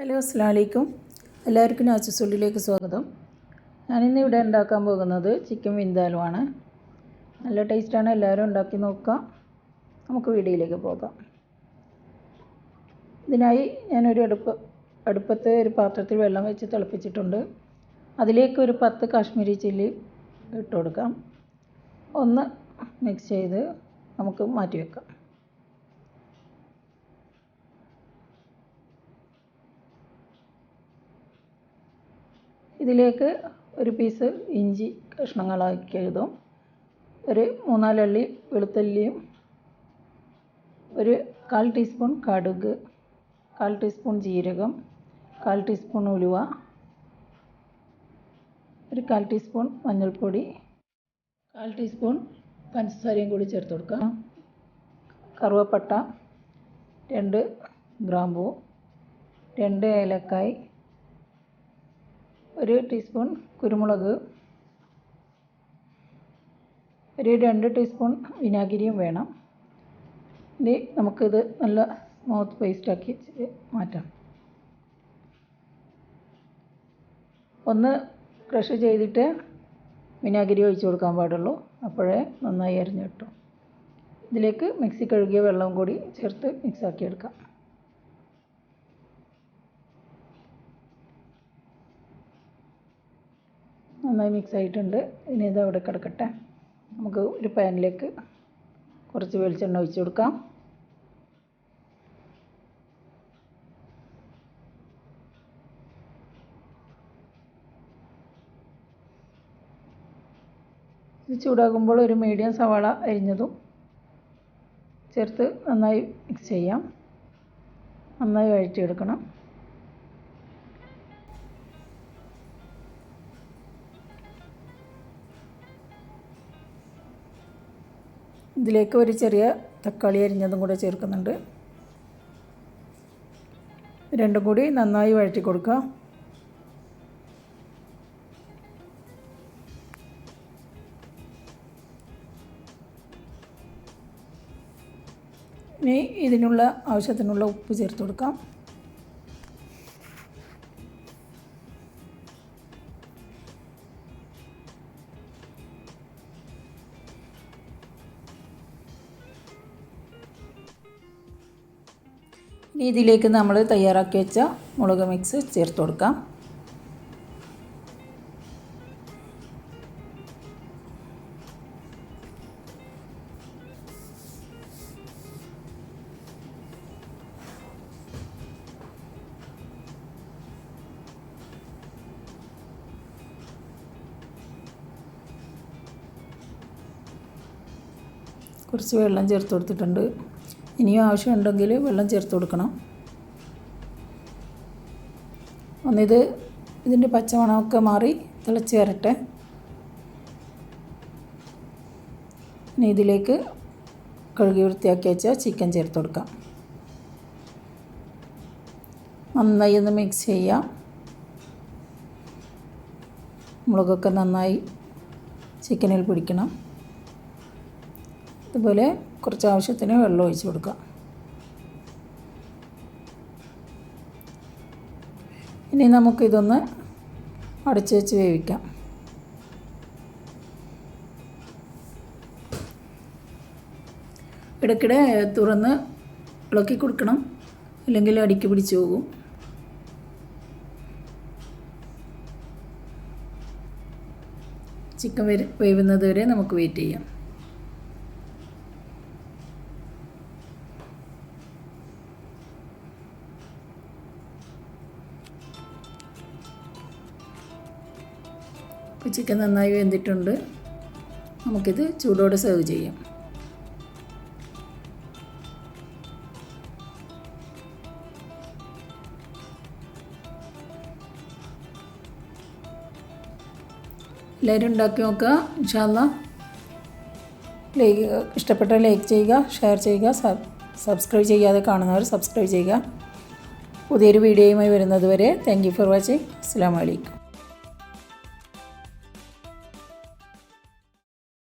Hello അസ്സലാമു അലൈക്കും. എല്ലാവർക്കും നാച്ചുസുള്ളിലേക്ക് സ്വാഗതം. ഞാനിന്ന് ഇവിടെ ഉണ്ടാക്കാൻ പോകുന്നത് ചിക്കൻ വിന്താലുമാണ്. നല്ല ടേസ്റ്റാണ്, എല്ലാവരും ഉണ്ടാക്കി നോക്കുക. നമുക്ക് വീഡിയോയിലേക്ക് പോകാം. ഇതിനായി ഞാനൊരു അടുപ്പത്ത് ഒരു പാത്രത്തിൽ വെള്ളം വെച്ച് തിളപ്പിച്ചിട്ടുണ്ട്. അതിലേക്ക് ഒരു 10 കാശ്മീരി ചില്ലി ഇട്ട് കൊടുക്കാം. ഒന്ന് മിക്സ് ചെയ്ത് നമുക്ക് മാറ്റി വെക്കാം. ഇതിലേക്ക് ഒരു പീസ് ഇഞ്ചി കഷ്ണങ്ങളാക്കിയതും ഒരു 3-4 അല്ലി വെളുത്തുള്ളിയും ഒരു 1/4 ടീസ്പൂൺ കടുക്, 1/4 ടീസ്പൂൺ ജീരകം, 1/4 ടീസ്പൂൺ ഉലുവ, ഒരു 1/4 ടീസ്പൂൺ മഞ്ഞൾപ്പൊടി, 1/4 ടീസ്പൂൺ പഞ്ചസാരയും കൂടി ചേർത്ത് കൊടുക്കാം. കറുവപ്പട്ട, 2 ഗ്രാമ്പൂ, 2 ഏലക്കായ്, ഒരു ടീസ്പൂൺ കുരുമുളക്, ഒരു 2 ടീസ്പൂൺ വിനാഗിരിയും വേണം. ഇനി നമുക്കിത് നല്ല സ്മൂത്ത് പേസ്റ്റാക്കി മാറ്റാം. ഒന്ന് ക്രഷ് ചെയ്തിട്ട് വിനാഗിരി ഒഴിച്ച് കൊടുക്കാൻ പാടുള്ളൂ, അപ്പോഴേ നന്നായി അരിഞ്ഞ് കിട്ടും. ഇതിലേക്ക് മിക്സി കഴുകിയ വെള്ളം കൂടി ചേർത്ത് മിക്സാക്കി എടുക്കാം. നന്നായി മിക്സ് ആയിട്ടുണ്ട്. ഇനി ഇത് അവിടെ കിടക്കട്ടെ. നമുക്ക് ഒരു പാനിലേക്ക് കുറച്ച് വെളിച്ചെണ്ണ ഒഴിച്ച് കൊടുക്കാം. ഇത് ചൂടാകുമ്പോൾ ഒരു മീഡിയം സവാള അരിഞ്ഞതും ചേർത്ത് നന്നായി മിക്സ് ചെയ്യാം. നന്നായി വഴറ്റിയെടുക്കണം. ഇതിലേക്ക് ഒരു ചെറിയ തക്കാളി അരിഞ്ഞതും കൂടെ ചേർക്കുന്നുണ്ട്. രണ്ടും കൂടി നന്നായി വഴറ്റി കൊടുക്കുക. ഇനി ഇതിനുള്ള ആവശ്യത്തിനുള്ള ഉപ്പ് ചേർത്ത് കൊടുക്കാം. ഇനി ഇതിലേക്ക് നമ്മൾ തയ്യാറാക്കി വെച്ച മുളക് മിക്സ് ചേർത്ത് കൊടുക്കാം. കുറച്ച് വെള്ളം ചേർത്ത് കൊടുത്തിട്ടുണ്ട്. ഇനിയും ആവശ്യമുണ്ടെങ്കിൽ വെള്ളം ചേർത്ത് കൊടുക്കണം. ഇതിൻ്റെ പച്ചമണമൊക്കെ മാറി തിളച്ച് വരട്ടെ. ഇനി ഇതിലേക്ക് കഴുകി വൃത്തിയാക്കി വെച്ച ചിക്കൻ ചേർത്ത് കൊടുക്കാം. നന്നായി ഒന്ന് മിക്സ് ചെയ്യാം. മുളകൊക്കെ നന്നായി ചിക്കനിൽ പിടിക്കണം. ഇതുപോലെ കുറച്ച് ആവശ്യത്തിന് വെള്ളം ഒഴിച്ച് കൊടുക്കാം. ഇനി നമുക്കിതൊന്ന് അടച്ച് വെച്ച് വേവിക്കാം. ഇടയ്ക്കിടെ തുറന്ന് ഇളക്കി കൊടുക്കണം, അല്ലെങ്കിൽ അടിക്ക് പിടിച്ച് പോകും. ചിക്കൻ വേവുന്നത് വരെ നമുക്ക് വെയിറ്റ് ചെയ്യാം. ഇപ്പോൾ ചിക്കൻ നന്നായി വെന്തിട്ടുണ്ട്. നമുക്കിത് ചൂടോടെ സെർവ് ചെയ്യാം. എല്ലാവരും ഉണ്ടാക്കി നോക്കുക. ഇൻഷാ അല്ലാഹ് ഇഷ്ടപ്പെട്ടാൽ ലൈക്ക് ചെയ്യുക, ഷെയർ ചെയ്യുക, സബ്സ്ക്രൈബ് ചെയ്യാതെ കാണുന്നവർ സബ്സ്ക്രൈബ് ചെയ്യുക. പുതിയൊരു വീഡിയോയുമായി വരുന്നത് വരെ താങ്ക് യു ഫോർ വാച്ചിങ്. അസ്സലാമു അലൈക്കും.